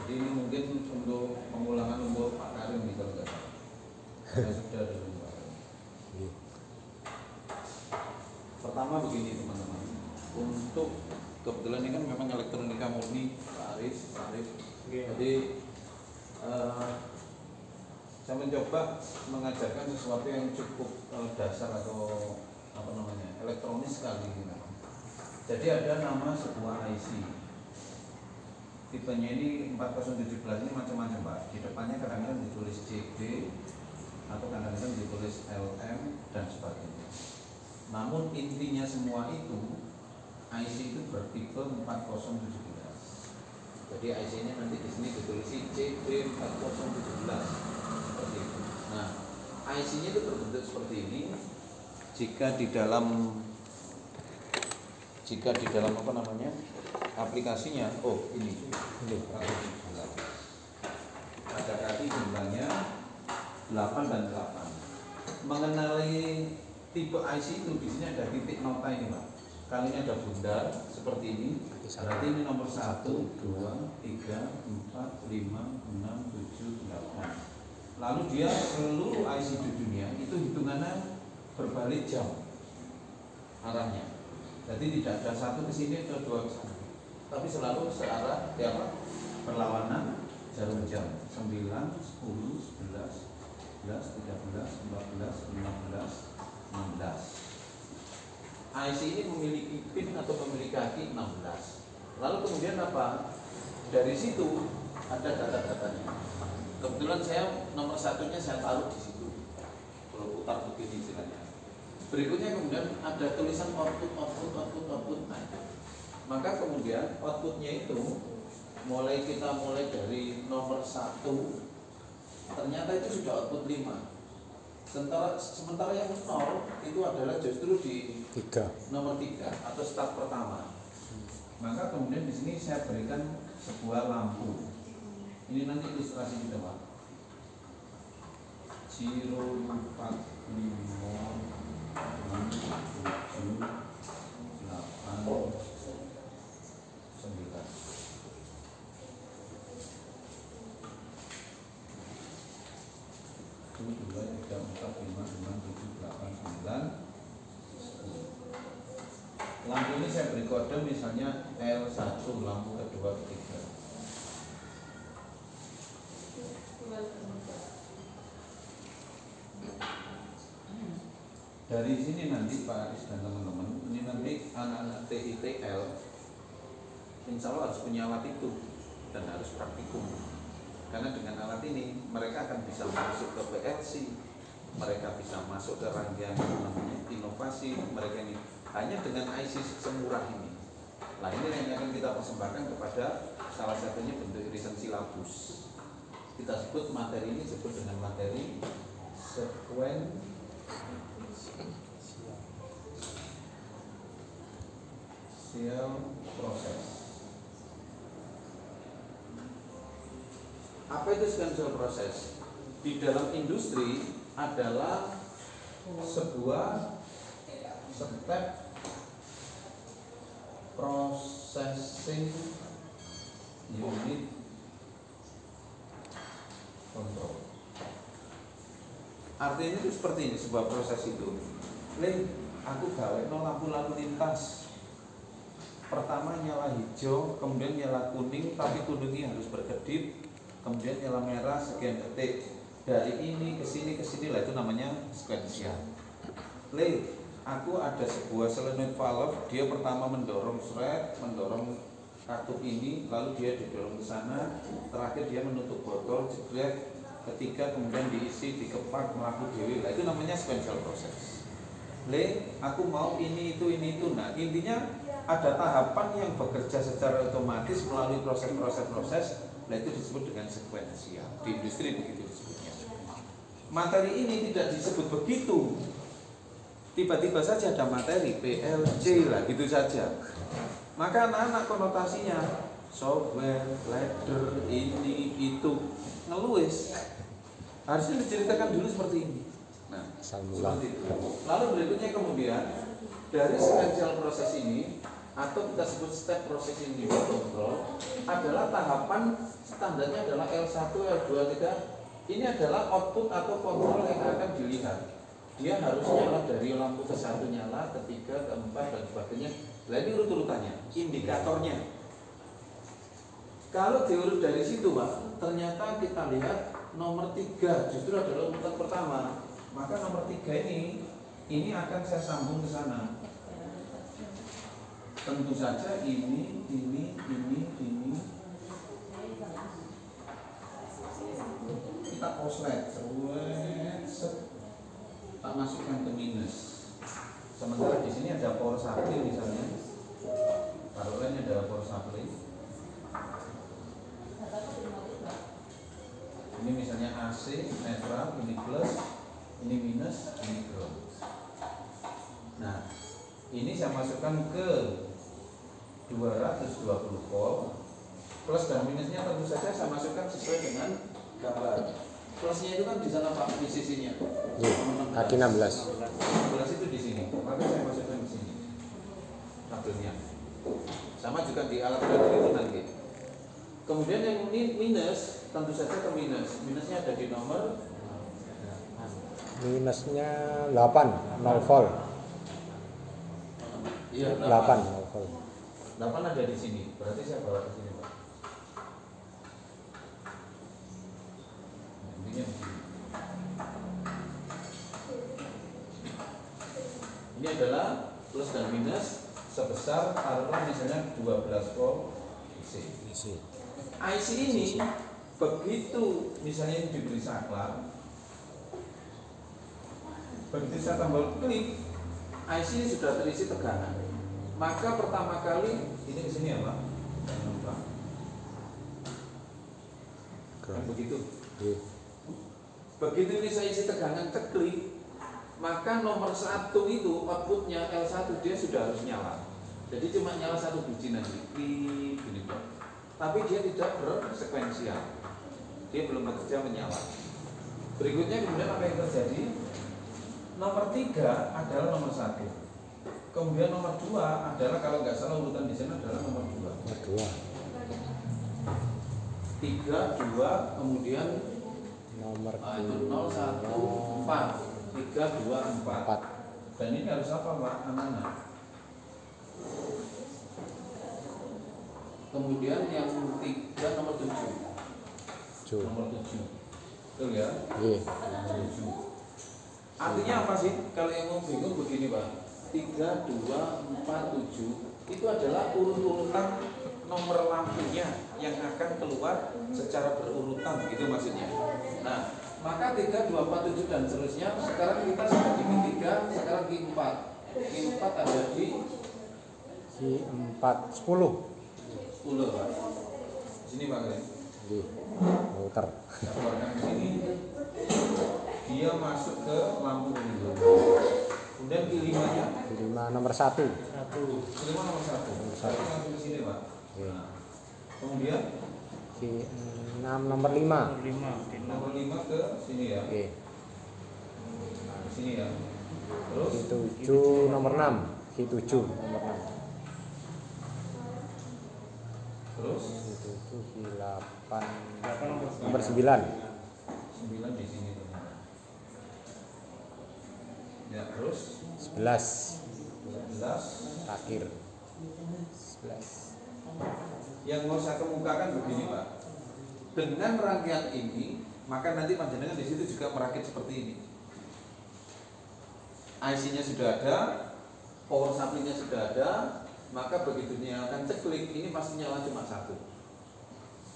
Jadi ini mungkin untuk pengulangan untuk Pak Karim nih kalau nggak salah. Saya sudah dulu Pak Karim. Pertama begini teman-teman, untuk kebetulan ini kan memang elektronika murni Pak Aris. Jadi saya mencoba mengajarkan sesuatu yang cukup dasar atau apa namanya elektronis sekali gitu. Jadi ada nama sebuah IC. Tipenya ini 4017 ini macam-macam Pak. Di depannya kadang-kadang ditulis JB atau kadang-kadang ditulis LM dan sebagainya. Namun intinya semua itu IC itu bertipe 4017. Jadi IC-nya nanti di sini ditulis JB 4017 seperti itu. Nah, IC-nya itu berbentuk seperti ini. Jika di dalam apa namanya aplikasinya, oh ini ada kaki jumlahnya 8 dan 8. Mengenali tipe IC itu di sini ada titik nota ini Pak. Kalinya ada bundar seperti ini. Berarti ini nomor 1, 2, 3, 4, 5, 6, 7, 8. Lalu dia seluruh IC di dunia itu hitungannya berbalik jam arahnya. Jadi tidak ada satu ke sini atau dua ke sana, tapi selalu searah berlawanan jarum jam 9, 10, 11, 12, 13, 14, 15, 16. IC ini memiliki pin atau memiliki kaki 16. Lalu kemudian apa? Dari situ ada data-datanya. Kebetulan saya nomor satunya saya taruh di situ. Kalau putar begini istilahnya. Berikutnya kemudian ada tulisan output. Nah, maka kemudian outputnya itu kita mulai dari nomor 1, ternyata itu sudah output 5. Sementara yang 0 itu adalah justru di nomor 3 atau start pertama. Maka kemudian di sini saya berikan sebuah lampu. Ini nanti ilustrasi kita Pak. 045 6, 7, 8, 9. Itu 2, 3, 4, 5, 6, 7, 8, 9, 10. Lampu ini saya beri kode misalnya L1, lampu kedua, ketiga. Dari sini nanti Pak Aris dan teman-teman, ini nanti anak-anak TITL insya Allah harus punya alat itu dan harus praktikum. Karena dengan alat ini mereka akan bisa masuk ke PLC, mereka bisa masuk ke rangkaian namanya inovasi mereka ini hanya dengan IC semurah ini. Nah ini yang akan kita persembahkan kepada salah satunya bentuk irisan silabus. Kita sebut materi ini disebut dengan materi sequential process. Apa itu sequential process? Di dalam industri adalah sebuah step processing unit control. Artinya itu seperti ini, sebuah proses itu. Aku gawe lampu lalu lintas. Pertama nyala hijau, kemudian nyala kuning, tapi kuningnya harus berkedip, kemudian nyala merah sekian detik. Dari ini ke sini lah, itu namanya sequential. Aku ada sebuah solenoid valve, dia pertama mendorong mendorong katup ini, lalu dia didorong ke sana, terakhir dia menutup botol, jebret, ketiga kemudian diisi, dikepak, melaku dewi. Itu namanya sequential process. Aku mau ini itu. Nah intinya ada tahapan yang bekerja secara otomatis melalui proses-proses. Nah itu disebut dengan sekuensial. Di industri begitu disebutnya. Materi ini tidak disebut begitu. Tiba-tiba saja ada materi PLC lah gitu saja. Maka anak-anak konotasinya software, ladder, ini itu ngeluis. Harusnya diceritakan dulu seperti ini. Nah, seperti itu. Lalu berikutnya kemudian dari sequential proses ini atau kita sebut step processing unit control adalah tahapan standarnya adalah L1, L2, L3. Ini adalah output atau kontrol yang akan dilihat. Dia harus nyala dari lampu ke-1 nyala, ke-3, ke-4 dan sebagainya. Nah ini urut-urutannya, indikatornya. Kalau diurut dari situ Pak, ternyata kita lihat nomor 3 justru adalah urutan pertama. Maka nomor 3 ini akan saya sambung ke sana. Tentu saja ini. Kita koslet, tak masukkan ke minus. Sementara di sini ada power supply misalnya. Taruhlah ini ada power supply. Ini misalnya AC, netral, ini plus, ini minus, ini ground. Nah, ini saya masukkan ke 220 volt. Plus dan minusnya tentu saja saya masukkan sesuai dengan gambar. Plusnya itu kan di sana Pak, di sisinya. Kaki 16. 16 itu di sini. Maka saya masukkan di sini. Tabelnya. Sama juga di alat berat itu nanti. Kemudian yang ini minus, tentu saja ke minus. Minusnya ada di nomor minusnya 8, 0 volt. Iya, 8, 0 volt. 8 ada di sini. Berarti saya bawa ke sini, Pak. Intinya di sini. Ini adalah plus dan minus sebesar taruhlah misalnya 12 volt IC. IC ini begitu misalnya ini diberi saklar, begitu saya tombol klik, IC ini sudah terisi tegangan. Maka pertama kali ini ke sini ya Pak, jangan lupa. Kan begitu. Begitu ini saya isi tegangan ceklik, maka nomor 1 itu outputnya L1 dia sudah harus nyala. Jadi cuma nyala 1 biji nanti, gini Pak. Tapi dia tidak bersekuensial. Dia belum bekerja menyala. Berikutnya kemudian apa yang terjadi? Nomor 3 adalah nomor 1. Kemudian nomor 2 adalah kalau nggak salah urutan di sana adalah nomor 2. 3, 2, kemudian nomor itu 0, 1, 4. 3, 2, 4. Dan ini harus apa Pak? Amanah. Kemudian yang 3 nomor 7. Nomor 7. Betul ya? Iya. 7. Artinya apa sih? Kalau yang mau bingung begini Pak. 3, 2, 4, 7 itu adalah urut-urutan nomor lampunya yang akan keluar secara berurutan, gitu maksudnya. Nah, maka 3, 2, 4, 7 dan seterusnya. Sekarang kita sudah di Q3, sekarang Q4. Q4 ada di Q4 10. 10 Pak. Sini Pak Glenn. Di muter. Saya keluarkan ke sini. Dia masuk ke lampu ini. Kemudian Q5-nya? Q5 nomor 1. Q5 nomor 1. Satu langsung ke sini Pak. Nah, kemudian Q6 nomor 5. Nomor 5 ke sini ya. Oke. Nah, ke sini ya. Terus Q7 nomor 6. Q7 nomor 6. Terus Q7 Q8 9 nomor 9. di sini ternyata. Ya, terus 11 terakhir. 11. Yang mau saya kemukakan begini Pak. Dengan rangkaian ini, maka nanti panjenengan di situ juga merakit seperti ini. IC-nya sudah ada, power supply-nya sudah ada, maka begitu nyalakan ceklik ini pasti nyala cuma 1.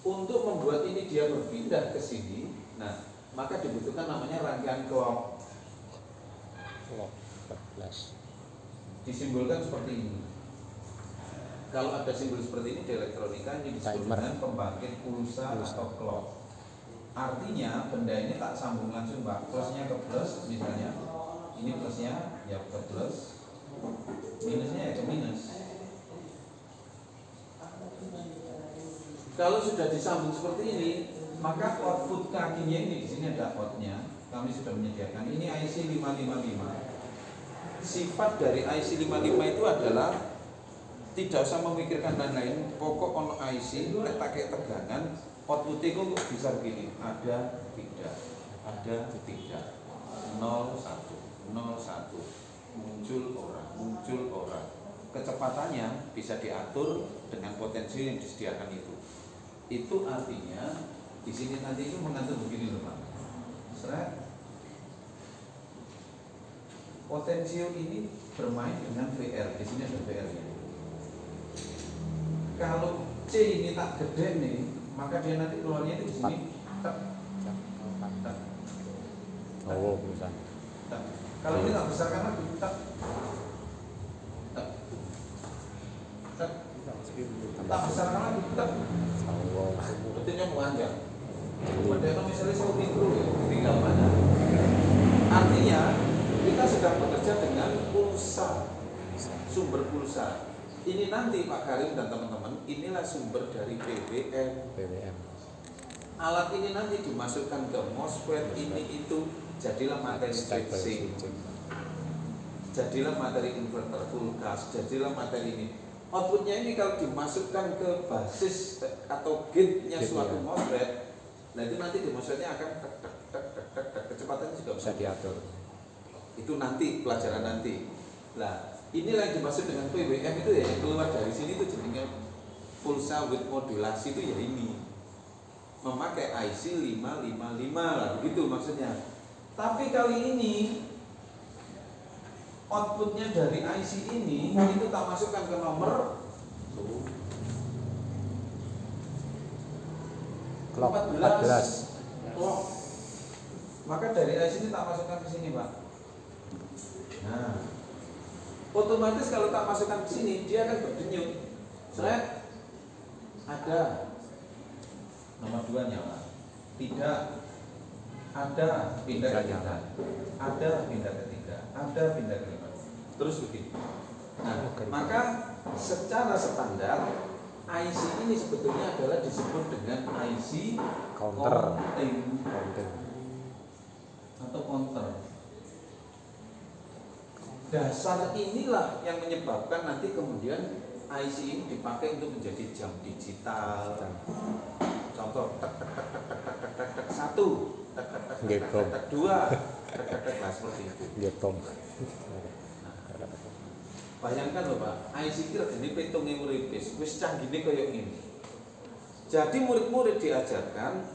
Untuk membuat ini dia berpindah ke sini, nah maka dibutuhkan namanya rangkaian clock. Clock 14. Disimbolkan seperti ini. Kalau ada simbol seperti ini di elektronika ini disebut dengan pembangkit pulsa atau clock. Artinya benda ini tak sambung langsung Pak. Plusnya ke plus misalnya. Ini plusnya ya ke plus. Minusnya ya ke minus. Kalau sudah disambung seperti ini, maka output kakinya ini di sini ada outnya. Kami sudah menyediakan. Ini IC 555. Sifat dari IC 55 itu adalah tidak usah memikirkan lain-lain. Pokok ono IC, nek tak kayak tegangan, outputnya kok bisa begini. Ada tidak, ada tidak, 0 1 0 1, muncul orang. Kecepatannya bisa diatur dengan potensi yang disediakan itu. Itu artinya di sini nanti itu mengatur begini loh Pak. Seret. Potensio ini bermain dengan VR. Di sini ada VR ya. Kalau C ini tak gede nih, maka dia nanti keluarnya itu di sini. Tak. Oh, bisa. Kalau ini tak besarkan lagi, tak. Tak besarkan lagi, tak. Oh. Betulnya memanjang. Padahal misalnya saya mikro ya, tinggal mana? Artinya kita sedang bekerja dengan pulsa, sumber pulsa. Ini nanti Pak Karim dan teman-teman, inilah sumber dari PWM. Alat ini nanti dimasukkan ke MOSFET ini itu, jadilah materi switching, jadilah materi inverter full gas, jadilah materi ini. Outputnya ini kalau dimasukkan ke basis atau gate-nya suatu MOSFET, nah itu nanti di MOSFET-nya akan kecepatannya juga bisa diatur. Itu nanti pelajaran nanti. Nah, inilah yang dimaksud dengan PWM itu ya, yang keluar dari sini itu jadinya pulsa with modulasi itu ya ini. Memakai IC 555 lah, begitu maksudnya. Tapi kali ini outputnya dari IC ini itu tak masukkan ke nomor 14. Oh. Maka dari IC ini tak masukkan ke sini, Pak. Nah, otomatis kalau tak masukkan ke sini dia akan berdenyut. Seret. Ada nomor 2 nyala. Tidak. Ada pindah ke ketiga. Ada pindah ke ketiga. Ada pindah ke lima. Terus begitu. Nah, maka secara standar IC ini sebetulnya adalah disebut dengan IC counter atau counter. Dasar inilah yang menyebabkan nanti kemudian IC ini dipakai untuk menjadi jam digital. Contoh satu, dua, seperti itu. Bayangkan loh Pak, IC kira ini petungnya uripis, wis canggihnya kayak ini. Jadi murid-murid diajarkan,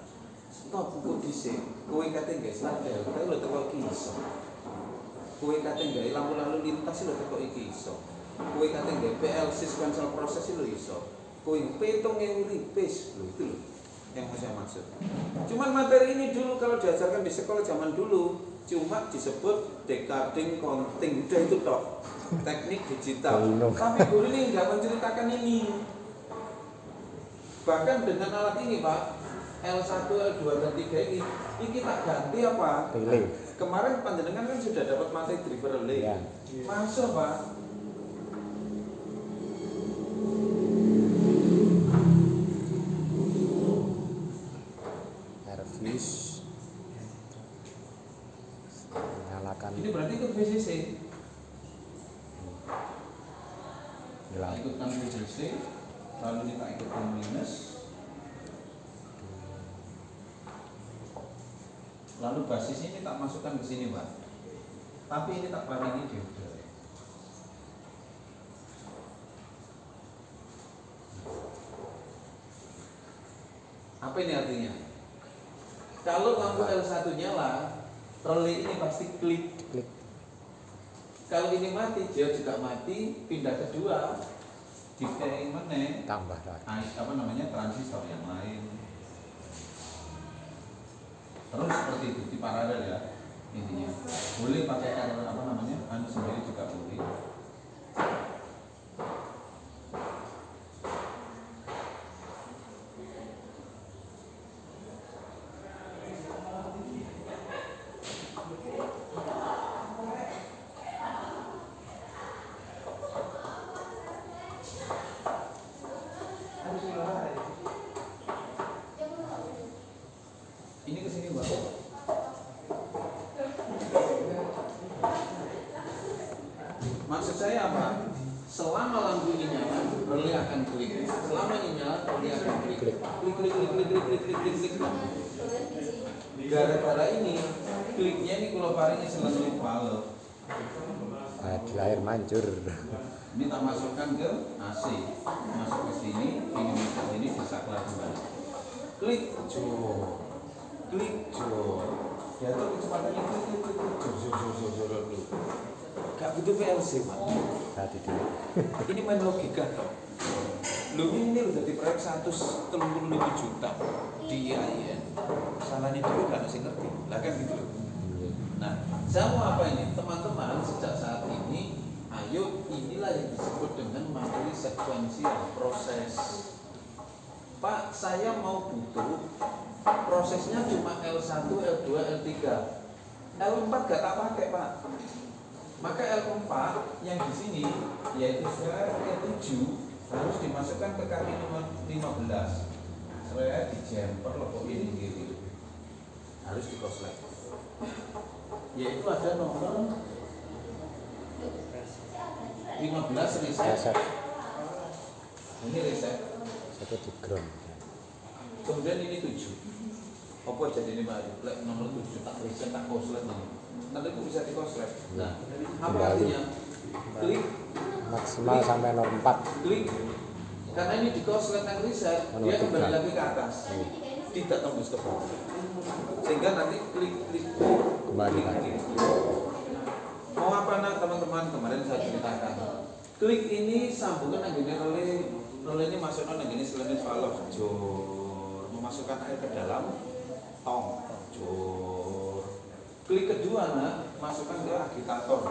stop buku dhisik, kowe kate nggae sladel, kowe lho teko iki iso. Kowe kate nggae lampu lalu lintas lho teko iki iso. Kowe kate nggae PLC sequential process lho iso. Kowe petungnya uripis, lho itu lho yang saya maksud. Cuman materi ini dulu kalau diajarkan di sekolah zaman dulu cuma disebut decoding counting, udah itu tok. Teknik digital. Tapi guru ini nggak menceritakan ini. Bahkan dengan alat ini Pak, L1, L2, dan 3 ini tak ganti apa? Relay. Kemarin panjenengan kan sudah dapat materi driver relay. Ya. Masuk Pak. Servis. Nyalakan. Ini berarti itu VCC. Gelap. Ikutkan VCC, lalu kita ikutkan minus, lalu basis ini tak masukkan ke sini Pak, tapi ini tak paringi diode. Apa ini artinya? Kalau lampu L1 nyala, relay ini pasti klik. Kalau ini mati, dia juga mati, pindah kedua, dikai mana? Tambah lagi. Apa namanya transistor yang lain. Terus seperti itu di paralel ya intinya. Boleh pakai apa namanya? Anu sendiri juga boleh. Ini ke sini Mbak. Mas Klik. Gara-gara ini kliknya ini kalau paringnya selesai valve. Nah, di lahir mancur. Ini tak masukkan ke AC, masuk ke sini, ini masuk sini, disaklar kembali. Klik, jor, klik, jor. Jatuh kecepatannya jor. Gak butuh PLC, Pak. Hati dulu. Ini main logika, toh. Lu ini udah di proyek 135 juta di IAIN. Salahnya itu kan masih ngerti, lah kan gitu. Nah, saya mau apa ini? Teman-teman, sejak saat ini, ayo inilah yang disebut dengan materi sekuensial proses. Pak, saya mau butuh prosesnya cuma L1, L2, L3. L4 gak tak pakai, Pak. Maka L4 yang di sini yaitu L7 harus dimasukkan ke kaki nomor 15. Saya di jumper loh ini gitu. Harus di koslek. Yaitu ada nomor 15 reset. Ini reset. Satu di ground. Kemudian ini 7. Apa jadi ini Pak? Nomor 7 tak reset tak koslek nih. Nanti itu bisa di koslek. Nah, apa artinya? Klik Maksimal sampai nomor 4. klik. Karena ini di koslek yang reset, dia kembali lagi ke atas. Tidak tembus ke bawah. Sehingga nanti klik Kembali lagi. Mau apa nak teman-teman, kemarin saya ceritakan. Klik ini sambungan yang gini oleh ini masukkan yang gini selain valve jor, memasukkan air ke dalam tong jor. Klik kedua nak masukkan ke agitator.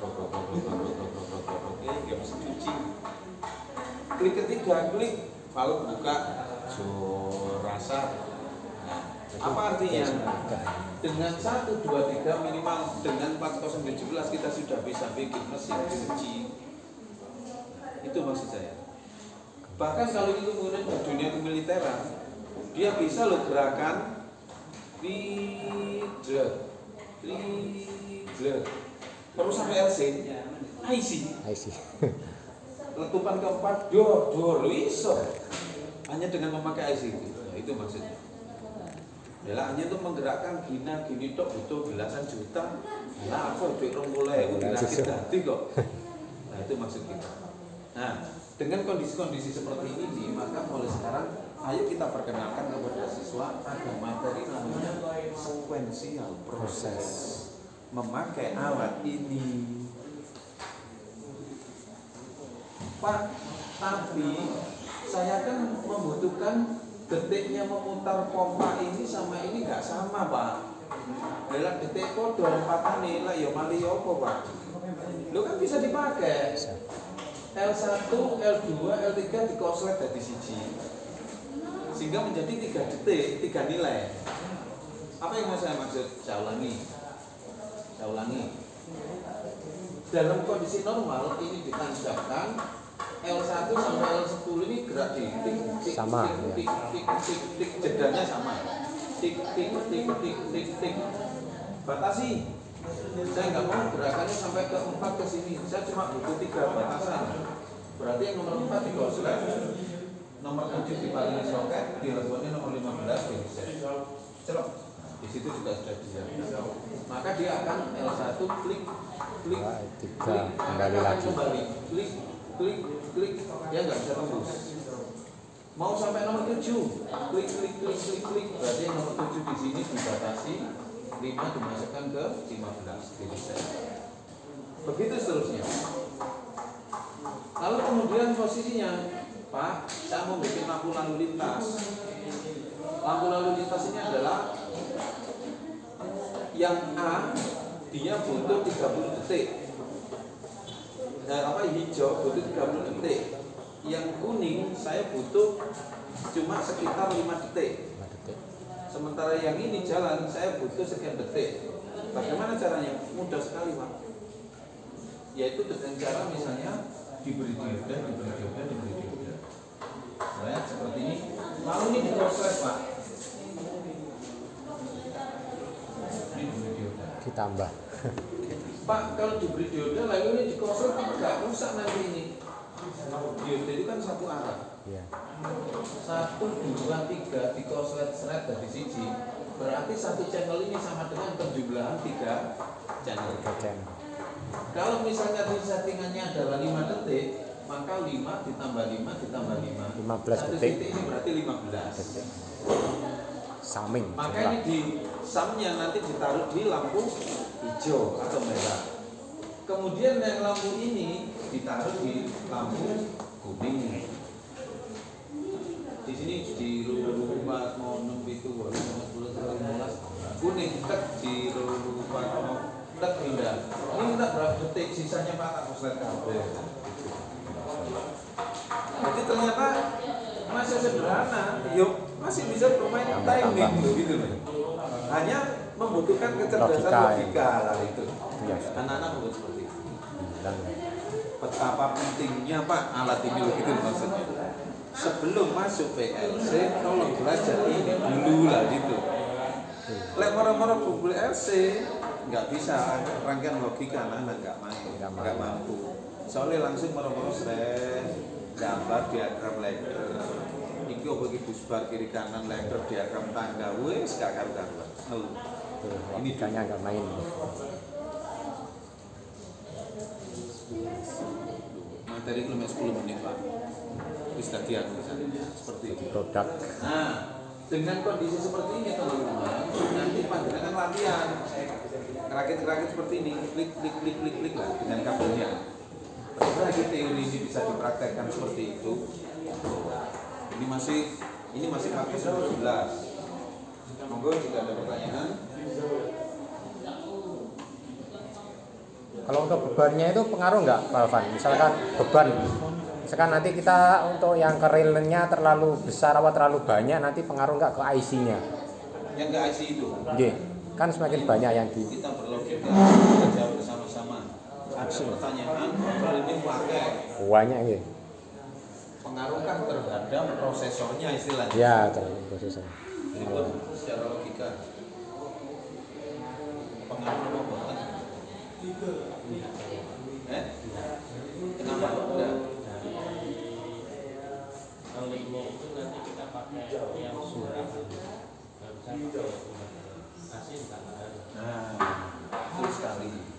Oke, nggak bisa cuci. Klik ketiga klik valve buka jor rasa. Nah, apa artinya? Dengan 1, 2, 3 minimal dengan 4017 kita sudah bisa bikin mesin cuci. Itu maksud saya. Bahkan kalau itu kemudian di dunia kemiliteran, dia bisa loh gerakan terus sampai LC, IC. Letupan keempat, dor, iso. Hanya dengan memakai IC itu. Nah, itu maksudnya. Yalah hanya untuk menggerakkan gini tok butuh belasan juta. Lah apa duit 20.000 dirakit ganti kok. Nah itu maksud kita. Nah dengan kondisi-kondisi seperti ini maka mulai sekarang ayo kita perkenalkan kepada siswa ada materi namanya sekuensial proses memakai alat ini. Pak, tapi saya kan membutuhkan detiknya memutar pompa ini sama ini nggak sama Pak. Dalam detik podo empatan lah ya mali apa Pak. Lo kan bisa dipakai L1, L2, L3 dikoslet dari siji sehingga menjadi 3 detik, 3 nilai. Apa yang mau saya maksud? Saya ulangi. Dalam kondisi normal ini ditancapkan L1 sampai L10 ini gerak di tik sama, tik jedanya sama. Tik. Batasi. Saya nggak mau gerakannya sampai ke 4 ke sini. Saya cuma butuh 3 batasan. Berarti yang nomor 4 di koslek, nomor 7 di paling soket, di teleponnya nomor 15 di reset. Celok. Di situ juga sudah disiapkan. Maka dia akan L1 klik, kembali lagi. Klik, dia nggak bisa tembus. Mau sampai nomor 7, klik. Berarti yang nomor 7 di sini dibatasi, 5 dimasukkan ke 15 di reset. Begitu seterusnya. Lalu kemudian posisinya, Pak, saya mau bikin lampu lalu lintas. Lampu lalu lintas ini adalah yang A, dia butuh 30 detik. Hijau butuh 30 detik. Yang kuning saya butuh cuma sekitar 5 detik. Sementara yang ini jalan saya butuh sekian detik. Bagaimana caranya? Mudah sekali Pak. Yaitu dengan cara misalnya diberi dioda. Saya seperti ini. Lalu ini diproses Pak. Ini diberi dioda. Ditambah. Pak, kalau diberi dioda lalu ini dikoslet nggak rusak nanti ini. Dioda itu kan satu arah. Iya. 1, 2, 3 di korslet dari siji, berarti satu channel ini sama dengan penjumlahan 3 channel. Kalau misalnya di settingannya adalah 5 detik, maka 5 ditambah 5 ditambah 5 15 satu detik. titik ini berarti 15 detik. Summing. maka ini di sumnya nanti ditaruh di lampu hijau atau merah. Kemudian yang lampu ini ditaruh di lampu kuning. Di sini di rumah mau itu kuning tek di rumah mau tek pindah. Ini kita berapa detik sisanya Pak tak slide kabel. Jadi ternyata masih sederhana, yuk masih bisa bermain timing gitu loh. Hanya membutuhkan kecerdasan logika lah itu. Anak-anak membuat seperti itu. Betapa pentingnya Pak alat ini begitu maksudnya. Sebelum masuk PLC, tolong belajar ini dulu lah gitu. Lek moro-moro Google PLC nggak bisa rangkaian logika anak nggak main, nggak mampu. Soalnya langsung moro-moro gambar diagram letter. Iki opo iki busbar kiri kanan letter diagram tangga wis gak karu-karuan. Ini kayaknya nggak main. Materi cuma 10 menit Pak. Wis dadi seperti itu. Produk. Nah, dengan kondisi seperti ini teman-teman, nanti panjenengan latihan. Kerakit-kerakit seperti ini, klik lah dengan kabelnya. Lagi teori ini bisa dipraktekkan seperti itu. Ini masih pakai 11. Monggo jika ada pertanyaan. Kalau untuk bebannya itu pengaruh nggak Pak Alvan? Misalkan beban, misalkan nanti kita untuk yang kerilnya terlalu besar atau terlalu banyak, nanti pengaruh nggak ke IC-nya? Yang ke IC itu? Iya, kan semakin banyak yang di. Kita berlogika, kita jawab bersama-sama. Ada pertanyaan, ini pakai Banyak ya. Pengaruhkan terhadap prosesornya istilahnya? Ya, terhadap prosesor. Ini pun secara logika. Pengaruh apa buatan? Kenapa enggak? Kalau ini itu nanti kita pakai yang surat, nggak bisa pakai asin kan? Nah, betul sekali.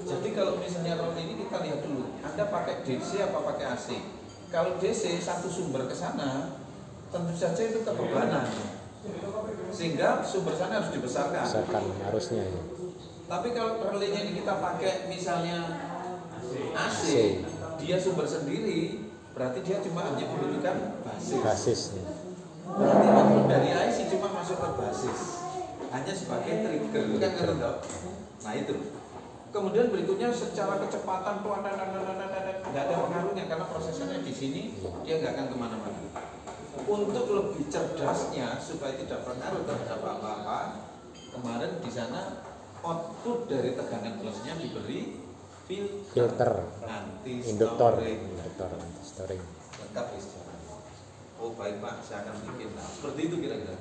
Jadi kalau misalnya ROM ini kita lihat dulu, Anda pakai DC apa pakai AC? Kalau DC satu sumber ke sana, tentu saja itu kebebanan, sehingga sumber sana harus dibesarkan. Besarkan harusnya ya. Tapi kalau relaynya ini kita pakai misalnya AC, dia sumber sendiri, berarti dia cuma hanya membutuhkan basis. Basis. Berarti waktu dari IC cuma masuk ke basis, hanya sebagai trigger, kan nggak? Nah itu. Kemudian berikutnya secara kecepatan nggak ada pengaruhnya karena prosesnya di sini dia nggak akan kemana-mana. Untuk lebih cerdasnya supaya tidak berpengaruh terhadap apa-apa, kemarin di sana output dari tegangan plusnya diberi filter induktor anti-storing lengkap istilahnya. Oh baik Pak, saya akan bikin. Nah, seperti itu kira-kira.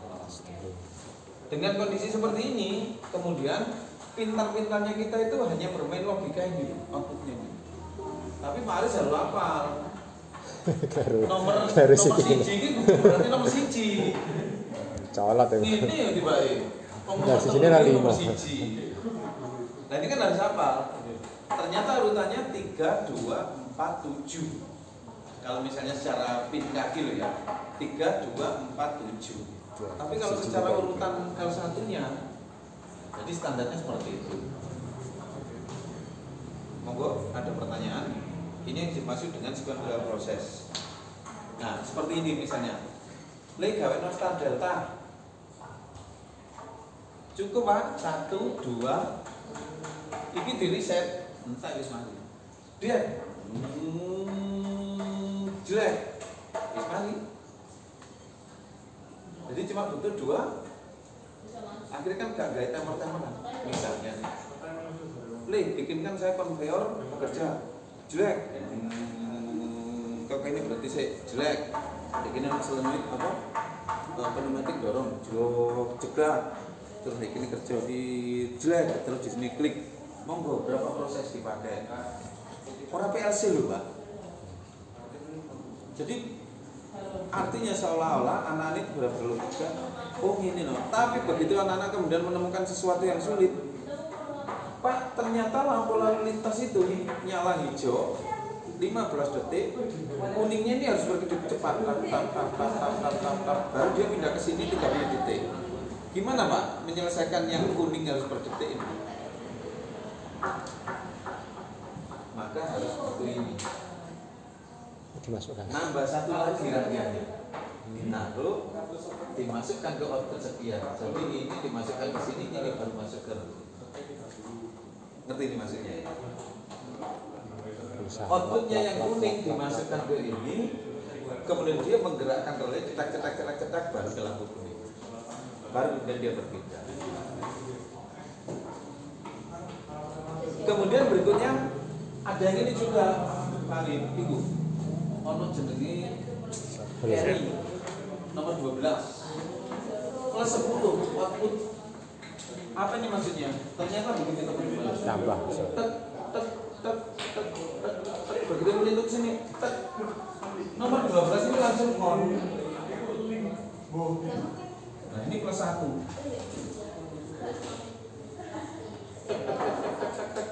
Dengan kondisi seperti ini, kemudian pintar-pintarnya kita itu hanya bermain logika ini outputnya. Tapi Pak Aris harus hafal. Nomor siji ini berarti nomor siji. Colot ya. Ini ya tiba-tiba. Nah, di sini ada 5. Nah ini kan harus hafal. Ternyata urutannya 3, 2, 4, 7. Kalau misalnya secara pin kaki loh ya, 3, 2, 4, 7. Tapi kalau secara urutan L1-nya, jadi standarnya seperti itu. Monggo ada pertanyaan. Ini yang dimaksud dengan sequential proses. Nah seperti ini misalnya. Le gawe nostal delta. Cukup Pak, 1, 2. Ini di reset. Entah wis mari. Dia. Jelek. Wis mari. Jadi cuma butuh 2. Akhirnya kan gak gaya temer-temeran. Misalnya bikinkan saya konveyor bekerja jelek. Kok ini berarti saya jelek. Bikin selenit apa? Pneumatik dorong jeglak. Terus ini kerja di jelek, terus di sini klik. Monggo berapa proses dipakai? Orang PLC loh Pak. Jadi Artinya seolah-olah anak-anak itu berlogika, oh ini loh. Tapi begitu anak-anak kemudian menemukan sesuatu yang sulit, Pak, ternyata lampu lalu lintas itu nyala hijau 15 detik, kuningnya ini harus berkedip cepat, baru dia pindah ke sini 30 detik. Gimana Pak menyelesaikan yang kuning harus per detik ini? Maka harus seperti ini. Dimasukkan. Nambah satu lagi rangkaiannya, ditaruh, dimasukkan ke output sekian. Jadi ini dimasukkan ke sini, ini baru masuk ke. Ngerti ini maksudnya ya? Outputnya yang kuning dimasukkan ke ini, kemudian dia menggerakkan relay, cetak, baru ke lampu kuning. Baru kemudian dia berpindah. Kemudian berikutnya ada yang ini juga, Pak Ibu. Ono jenenge carry nomor 12 plus 10 output. Apa ini maksudnya? Ternyata begitu teman-teman. Tambah. Begitu melindungi sini, nomor 12 ini langsung on. Nah ini plus 1.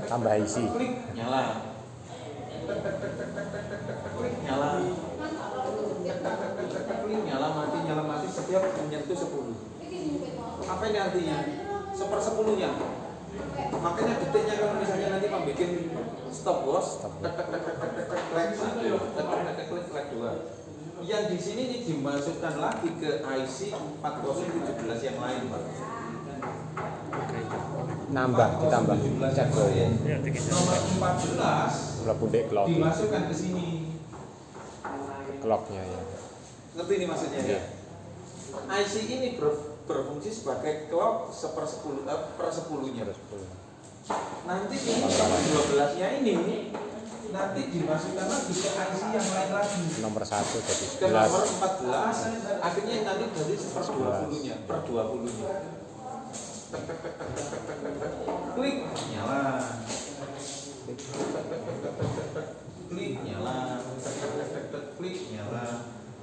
Tambah isi. Klik nyala. Klik nyala. Klik nyala mati setiap menyentuh 10. Apa ini artinya? 1/10-nya. Makanya detiknya kalau misalnya nanti membuat stopwatch, klik 2. Yang di sini ini dimasukkan lagi ke IC 4017 yang lain, Pak. Nambah, ditambah. Cek Nomor 14 clock. dimasukkan ke sini. Clocknya ya. Ngerti ini maksudnya ya? IC ini berfungsi sebagai clock per 10-nya. Nanti ini 12-nya ini nanti dimasukkan lagi ke IC yang lain lagi. Nomor 1 jadi Ke 11. nomor 14 akhirnya nanti jadi per 20-nya, per 20-nya. Klik nyala. Klik nyala. Klik nyala.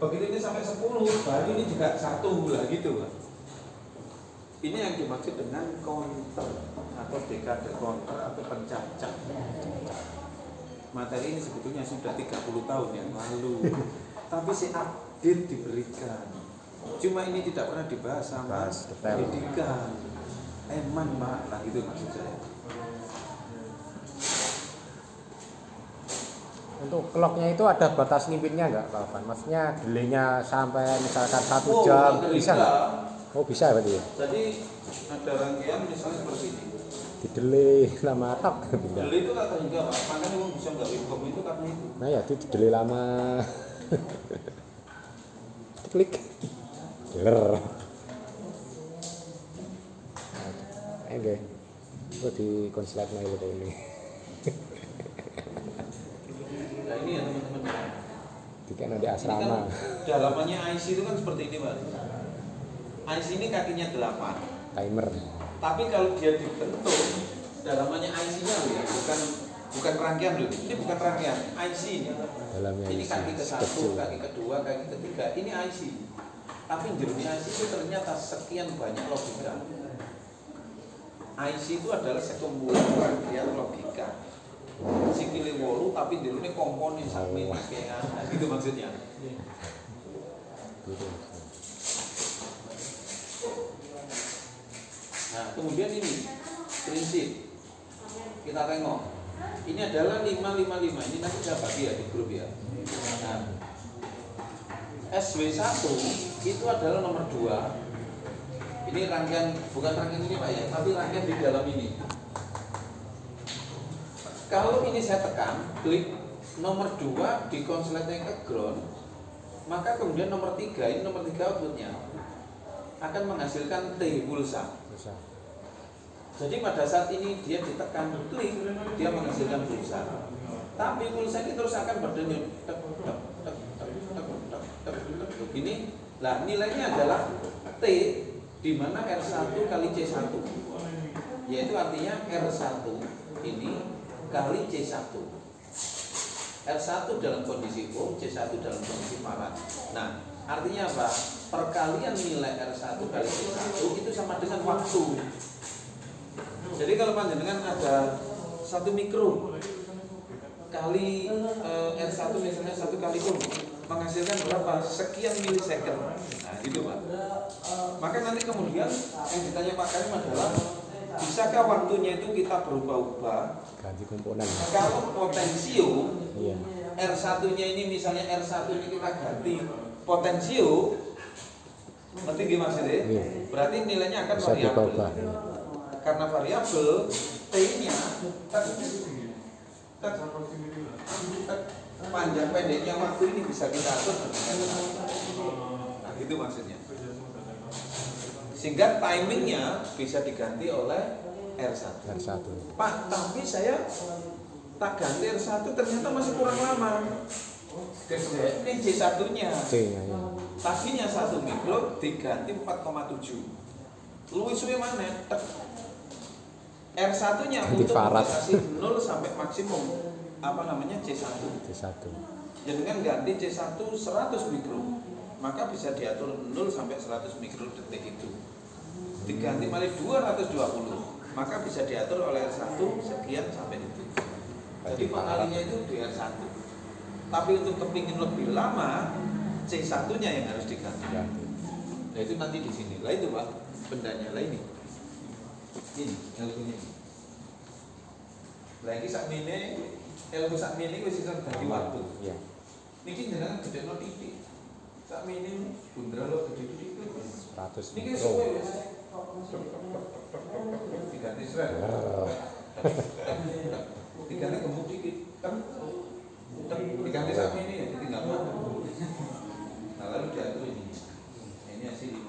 Begitu ini sampai 10, baru ini juga 1 lah gitu, Pak. Ini yang dimaksud dengan counter atau dekade counter atau pencacah. Materi ini sebetulnya sudah 30 tahun yang lalu, tapi si update diberikan. Cuma ini tidak pernah dibahas sama pendidikan. Eman Pak, nah itu maksud saya. Untuk clocknya itu ada batas limitnya nggak, Pak Alvan? Maksudnya delaynya sampai misalkan 1 jam, bisa nggak? Oh bisa berarti ya? Jadi ada rangkaian misalnya seperti ini. Di delay lama tak benda. Delay itu kata enggak Pak, makanya orang bisa nggak webcam itu karena itu. Nah ya itu di delay lama. Klik. Ler. Oke. Gue di konslet mail ini. Nah ini ya teman-teman. Di asrama. Kan dalamannya IC itu kan seperti ini Pak. IC ini kakinya 8. Timer. Tapi kalau dia dibentuk, dalamannya IC-nya loh ya, bukan rangkaian loh. Ini bukan rangkaian, IC ini. Dalamnya ini IC, kaki ke-1, kecil. kaki ke-2, kaki ke-3. Ini IC. Tapi jenisnya IC itu ternyata sekian banyak logika. IC itu adalah sekumpulan rangkaian logika. Sikile 8 tapi ini komponen sampai kayak gitu maksudnya. Gitu. Nah, kemudian ini prinsip kita tengok. Ini adalah 555. Ini nanti saya bagi ya di grup ya. Nah, SW1 itu adalah nomor 2. Ini rangkaian, bukan rangkaian ini Pak ya, tapi rangkaian di dalam ini. Kalau ini saya tekan, klik nomor 2 di konsletnya ke ground, maka kemudian nomor 3, ini nomor 3 outputnya akan menghasilkan T pulsa. Jadi pada saat ini dia ditekan klik, dia menghasilkan pulsa. Tapi pulsa ini terus akan berdenyut. Begini. Nah, nilainya adalah T di mana R1 kali C1. Yaitu artinya R1 ini kali C1. R1 dalam kondisi on, C1 dalam kondisi parah. Nah, artinya apa? Perkalian nilai R1 kali C1 itu sama dengan waktu. Jadi kalau panjenengan ada 1 mikro kali R1 misalnya 1 kali on menghasilkan berapa? Sekian milisecond. Nah, gitu Pak. Maka nanti kemudian yang ditanya Pak Karim adalah bisakah waktunya itu kita berubah-ubah? Ganti komponen. Kalau potensio Iya. R1-nya ini misalnya R1 ini kita ganti potensio, ngerti gimana maksudnya? Iya. Berarti nilainya akan Bisa variabel. diubah. Karena variabel T-nya panjang pendeknya waktu ini bisa kita atur. Nah, gitu maksudnya. Sehingga timingnya bisa diganti oleh R1. R1. Pak, tapi saya tak ganti R1 ternyata masih kurang lama. Ini C1-nya. C-nya ya. Tadinya 1 mikro diganti 4,7. Luwih suwe mana? R1-nya Ganti untuk Farad. dikasih 0 sampai maksimum C1. C1. Dengan ganti C1 100 mikro, maka bisa diatur 0 sampai 100 mikro detik itu. Diganti malah 220, maka bisa diatur oleh R1 sekian sampai itu. Jadi pengalinya itu di R1. Tapi untuk kepingin lebih lama, C1-nya yang harus diganti. Nah itu nanti di sini. Lah itu Pak, bendanya lah ini. Ini ilmunya. Lagi sakmene ilmu sakmene wis iso dadi waktu. Iya. Niki jenengan gedekno titik. Sakmene bundra lo gede titik. 100 Niki mikro. suwe wis. Diganti sret. Diganti gemuk dikit. Diganti sakmene ya ditinggal. Nah lalu diatur ini. Ini hasil 5.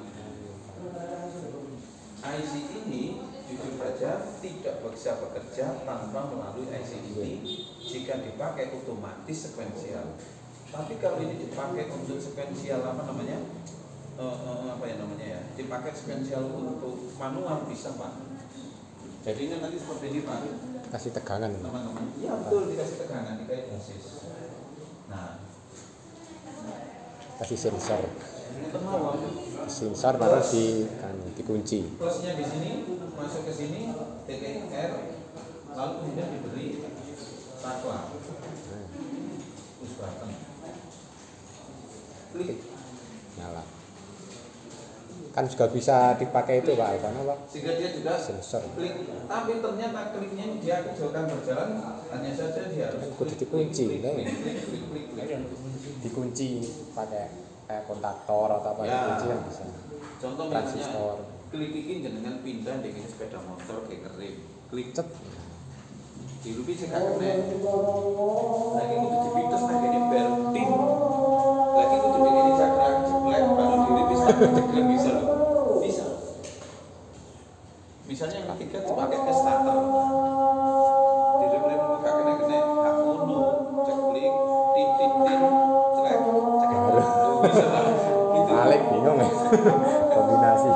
IC ini jujur saja tidak bisa bekerja tanpa melalui IC ini jika dipakai otomatis sekuensial. Tapi kalau ini dipakai untuk sekuensial dipakai sekuensial untuk manual bisa Pak. Jadi ini nanti seperti ini Pak. Kasih tegangan. Teman-teman. Iya betul dikasih tegangan dikasih dosis. Nah, Kasih sensor. kenapa? Sensor baru dikunci. Plusnya di sini masuk ke sini TKR lalu kemudian diberi saklar push button klik Nyala. Kan juga bisa dipakai itu Pak, apa? sehingga dia juga Sensor. klik, tapi ternyata kliknya dia akan berjalan hanya saja dia harus Kudu dikunci, klik, kan? klik. Dikunci pakai kayak kontaktor atau apa Ya. dikunci kan bisa. Contoh Transistor. misalnya klik ini dengan pindah dengan sepeda motor kayak ngerem klik Cet. dilupi sing kene lagi kudu dipintes nang kene bertin lagi kudu dikene cakrak jeblek baru dilupi jeblek bisa loh bisa misalnya yang ketiga dipakai ke starter dilupi muka kene hak ngono ceklik tin tin tin cek bisa lah gitu Alik bingung ya. Kombinasi.